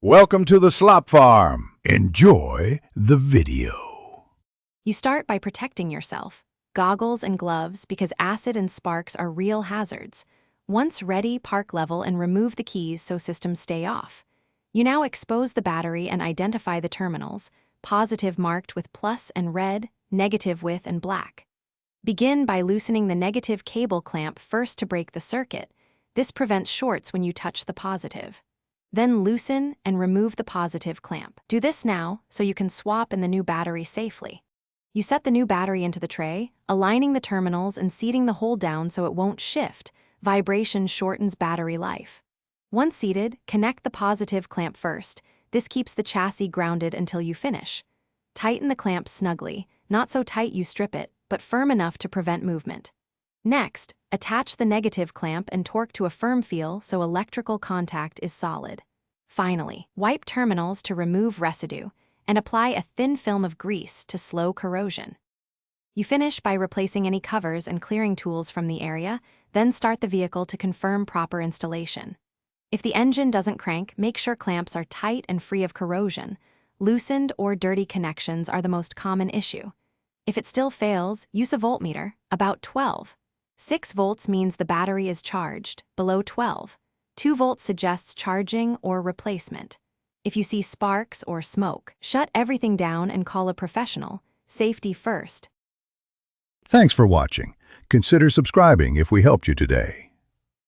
Welcome to the slop farm. Enjoy the video. You start by protecting yourself. Goggles and gloves, because acid and sparks are real hazards. Once ready, park level and remove the keys so systems stay off. You now expose the battery and identify the terminals, positive marked with plus and red, negative with and black. Begin by loosening the negative cable clamp first to break the circuit. This prevents shorts when you touch the positive. Then loosen and remove the positive clamp. Do this now so you can swap in the new battery safely. You set the new battery into the tray, aligning the terminals and seating the hole down so it won't shift. Vibration shortens battery life. Once seated, connect the positive clamp first. This keeps the chassis grounded until you finish. Tighten the clamp snugly, not so tight you strip it, but firm enough to prevent movement. Next, attach the negative clamp and torque to a firm feel so electrical contact is solid. Finally, wipe terminals to remove residue and apply a thin film of grease to slow corrosion. You finish by replacing any covers and clearing tools from the area, then start the vehicle to confirm proper installation. If the engine doesn't crank, make sure clamps are tight and free of corrosion. Loosened or dirty connections are the most common issue. If it still fails, use a voltmeter, about 12. 6 volts means the battery is charged, below 12. 2 volts suggests charging or replacement. If you see sparks or smoke, shut everything down and call a professional. Safety first. Thanks for watching. Consider subscribing if we helped you today.